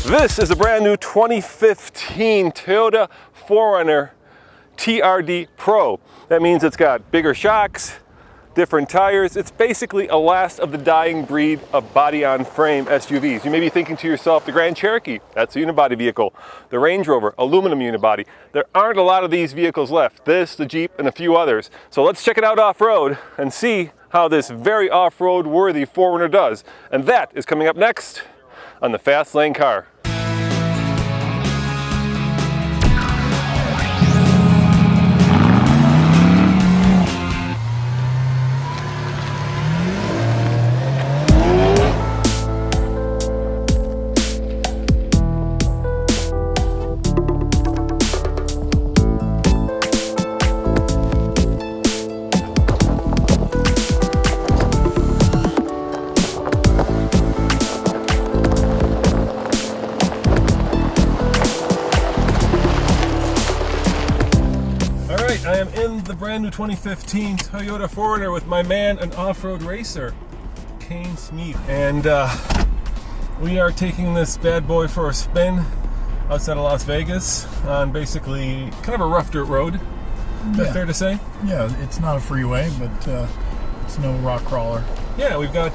This is a brand new 2015 Toyota 4Runner TRD Pro. That means it's got bigger shocks, different tires. It's basically a last of the dying breed of body-on-frame SUVs. You may be thinking to yourself, the Grand Cherokee, that's a unibody vehicle. The Range Rover, aluminum unibody. There aren't a lot of these vehicles left. This, the Jeep, and a few others. So let's check it out off-road and see how this very off-road worthy 4Runner does. And that is coming up next on the Fast Lane Car. I am in the brand new 2015 Toyota 4Runner with my man, an off-road racer, Kane Smeet. And we are taking this bad boy for a spin outside of Las Vegas on basically kind of a rough dirt road. Is that fair to say? Yeah, it's not a freeway, but it's no rock crawler. Yeah, we've got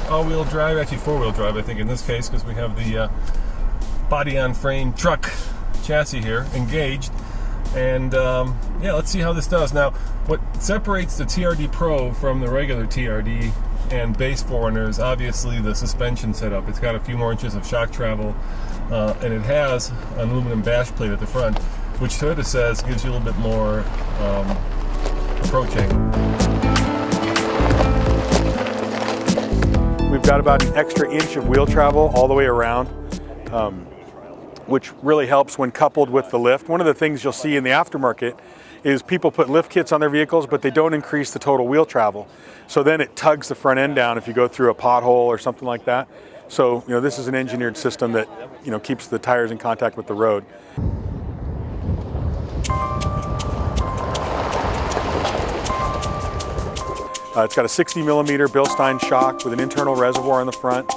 all-wheel drive, actually four-wheel drive, I think, in this case, because we have the body-on-frame truck chassis here engaged. And yeah, let's see how this does. Now, what separates the TRD Pro from the regular TRD and base 4Runner is obviously the suspension setup. It's got a few more inches of shock travel, and it has an aluminum bash plate at the front, which Toyota says gives you a little bit more approach angle. We've got about an extra inch of wheel travel all the way around, which really helps when coupled with the lift. One of the things you'll see in the aftermarket is people put lift kits on their vehicles, but they don't increase the total wheel travel. So then it tugs the front end down if you go through a pothole or something like that. So, you know, this is an engineered system that, you know, keeps the tires in contact with the road. It's got a 60 millimeter Bilstein shock with an internal reservoir in the front.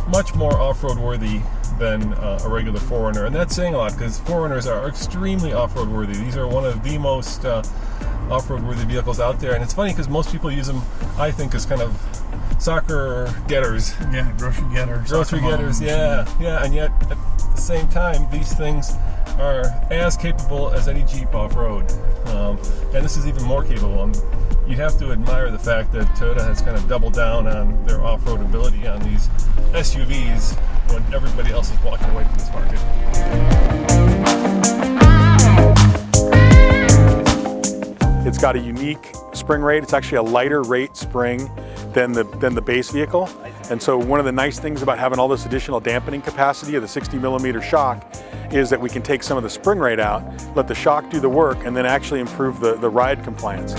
Much more off-road worthy than a regular 4Runner, and that's saying a lot because 4Runners are extremely off-road worthy. These are one of the most off-road worthy vehicles out there, and it's funny because most people use them, I think, as kind of soccer getters. Yeah, grocery getters. Grocery getters, yeah, and yet at the same time, these things are as capable as any Jeep off-road, and this is even more capable. You have to admire the fact that Toyota has kind of doubled down on their off-road ability on these SUVs when everybody else is walking away from this market. It's got a unique spring rate. It's actually a lighter rate spring than the base vehicle. And so one of the nice things about having all this additional dampening capacity of the 60 millimeter shock is that we can take some of the spring rate out, let the shock do the work, and then actually improve the ride compliance.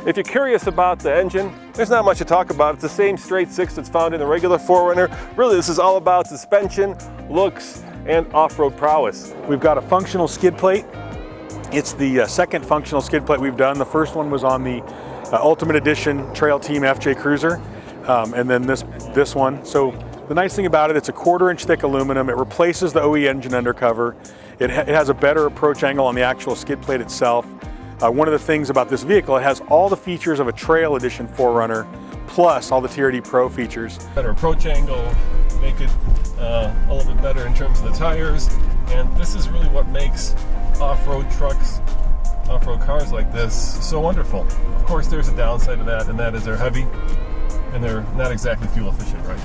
If you're curious about the engine, there's not much to talk about. It's the same straight six that's found in the regular 4Runner. Really, this is all about suspension, looks, and off-road prowess. We've got a functional skid plate. It's the second functional skid plate we've done. The first one was on the Ultimate Edition Trail Team FJ Cruiser, and then this one. So the nice thing about it, it's a 1/4 inch thick aluminum. It replaces the OE engine undercover. It has a better approach angle on the actual skid plate itself. One of the things about this vehicle, it has all the features of a Trail Edition 4Runner, plus all the TRD Pro features. Better approach angle, make it a little bit better in terms of the tires, and this is really what makes off-road trucks, off-road cars like this so wonderful. Of course, there's a downside to that, and that is they're heavy, and they're not exactly fuel efficient, right?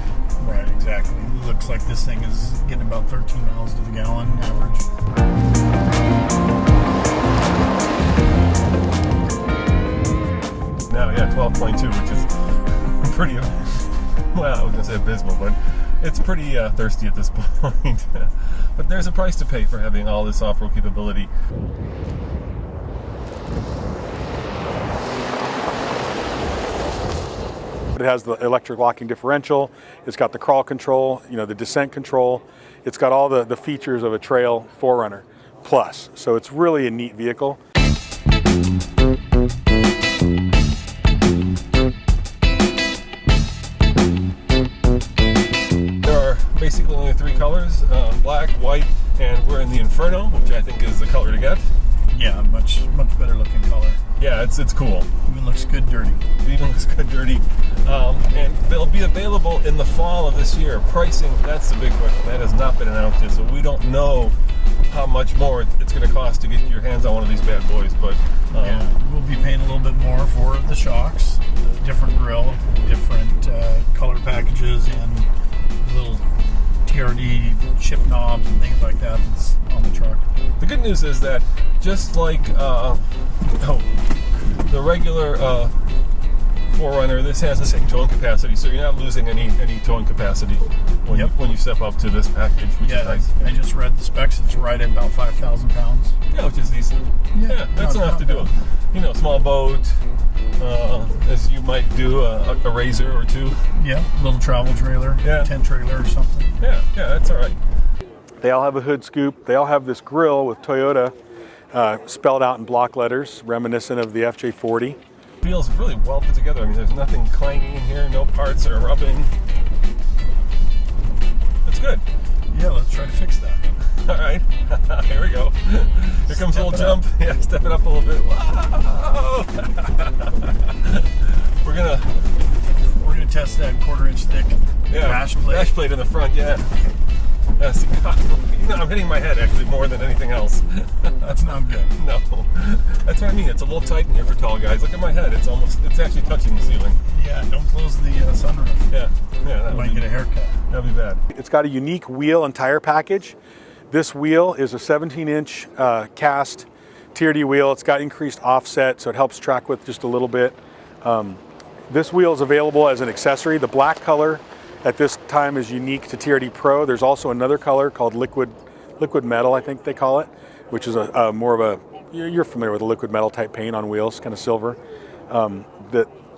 Right, exactly. It looks like this thing is getting about 13 miles to the gallon average. Now, yeah, 12.2, which is pretty, well, I was going to say abysmal, but it's pretty thirsty at this point. But there's a price to pay for having all this off-road capability. It has the electric locking differential. It's got the crawl control, the descent control. It's got all the features of a trail 4Runner Plus. So it's really a neat vehicle. Basically only 3 colors, black, white, and we're in the Inferno, which I think is the color to get. Yeah, much better looking color. Yeah, it's cool. Even looks good dirty. It even looks good dirty. And they'll be available in the fall of this year. Pricing, that's the big question. That has not been announced yet, so we don't know how much more it's going to cost to get your hands on one of these bad boys. But yeah, we'll be paying a little bit more for the shocks, the different grille, different color packages, and little TRD shift knobs and things like that that's on the truck. The good news is that just like the regular 4Runner, this has the same towing capacity, so you're not losing any towing capacity when you step up to this package, which is nice. I just read the specs. It's right at about 5,000 pounds. Yeah, which is decent. Yeah, that's enough to do it. Small boat, as you might do a Razor or two. Yeah, little travel trailer, tent trailer or something. Yeah, that's all right. They all have a hood scoop. They all have this grille with Toyota spelled out in block letters, reminiscent of the FJ40. Feels really well put together. I mean, there's nothing clanging in here, no parts are rubbing. It's good. Yeah, let's try to fix that. All right, here we go. Here comes a little jump. Yeah, step it up a little bit. Whoa! We're gonna test that 1/4 inch thick dash plate. Dash plate in the front. Yeah. I'm hitting my head actually more than anything else. That's not good. No, that's what I mean. It's a little tight in here for tall guys. Look at my head. It's actually touching the ceiling. Yeah, don't close the sunroof. Yeah, that might get a haircut. That'd be bad. It's got a unique wheel and tire package. This wheel is a 17-inch cast TRD wheel. It's got increased offset, so it helps track with just a little bit. This wheel is available as an accessory. The black color at this time is unique to TRD Pro. There's also another color called liquid metal, I think they call it, which is a more of a, you're familiar with a liquid metal type paint on wheels, kind of silver,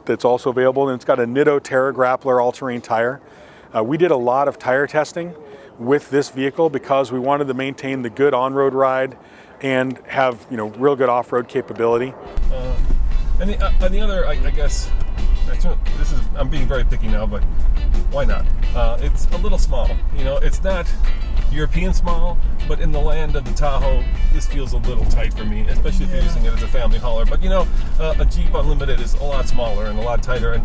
that's also available. And it's got a Nitto Terra Grappler all-terrain tire. We did a lot of tire testing with this vehicle because we wanted to maintain the good on-road ride and have real good off-road capability. And the other, I guess, I'm being very picky now, but why not? It's a little small. It's not European small, but in the land of the Tahoe, this feels a little tight for me, especially if you're using it as a family hauler. But a Jeep Unlimited is a lot smaller and a lot tighter and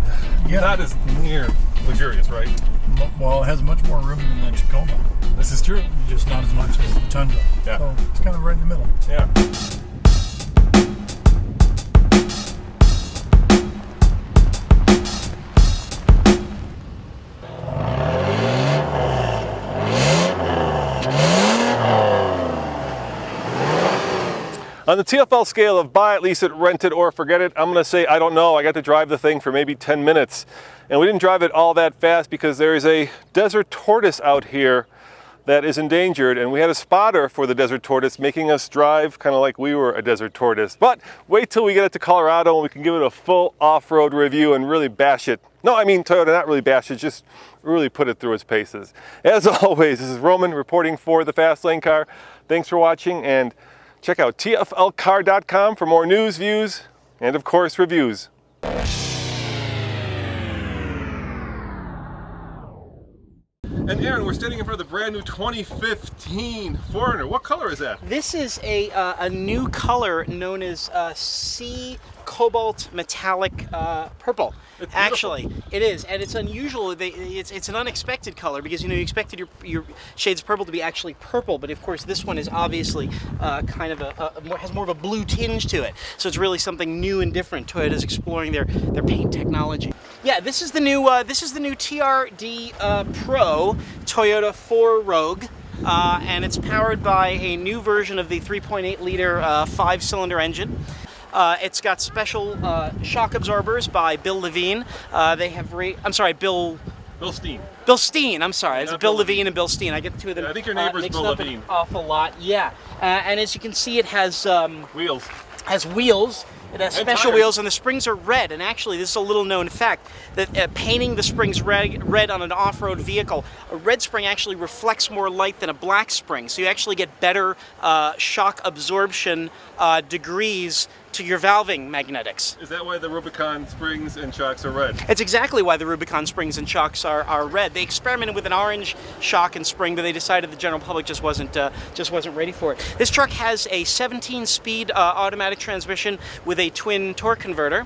not as near luxurious, right? Well, it has much more room than the Tacoma. This is true. Just not as much as the Tundra. Yeah. So it's kind of right in the middle. Yeah. On the TFL scale of buy it, lease it, rent it, or forget it, I'm going to say I don't know. I got to drive the thing for maybe 10 minutes. And we didn't drive it all that fast because there is a desert tortoise out here that is endangered. And we had a spotter for the desert tortoise making us drive kind of like we were a desert tortoise. But wait till we get it to Colorado and we can give it a full off-road review and really bash it. No, I mean Toyota, not really bash it, just really put it through its paces. As always, this is Roman reporting for the Fast Lane Car. Thanks for watching, and check out tflcar.com for more news, views, and of course, reviews. And Aaron, we're standing in front of the brand new 2015 4Runner. What color is that? This is a new color known as sea cobalt metallic purple. Actually, it is, and it's unusual. It's an unexpected color because you expected your shades of purple to be actually purple, but of course this one is obviously kind of has more of a blue tinge to it. So it's really something new and different. Toyota's exploring their paint technology. Yeah, this is the new TRD Pro Toyota 4 Rogue. And it's powered by a new version of the 3.8 liter 5-cylinder engine. It's got special shock absorbers by Bill Levine. They have Bill Steen. Bill Steen, I'm sorry. It's Bill Levine. Levine and Bill Steen. I get the two of them. Yeah, I think your neighbor's Bill Levine. An awful lot, yeah. And as you can see, it has wheels. Has wheels. It has And special tires. wheels, and the springs are red. And actually, this is a little known fact that painting the springs red on an off-road vehicle, a red spring actually reflects more light than a black spring. So you actually get better shock absorption degrees to your valving magnetics. Is that why the Rubicon springs and shocks are red? It's exactly why the Rubicon springs and shocks are red. They experimented with an orange shock and spring, but they decided the general public just wasn't ready for it. This truck has a 17-speed automatic transmission with a twin torque converter,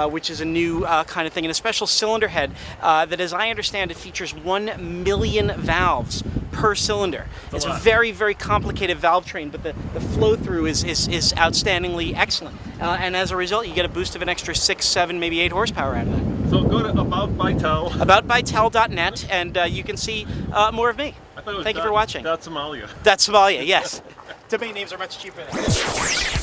which is a new kind of thing, and a special cylinder head that, as I understand it, features 1 million valves per cylinder. It's a very, very complicated valve train, but the flow through is outstandingly excellent. And as a result, you get a boost of an extra 6, 7, maybe 8 horsepower out of that. So go to About by Tel. AboutByTel.net, and you can see more of me. I thought it was Thank you for watching. Somalia. That's Somalia, yes. Domain names are much cheaper there.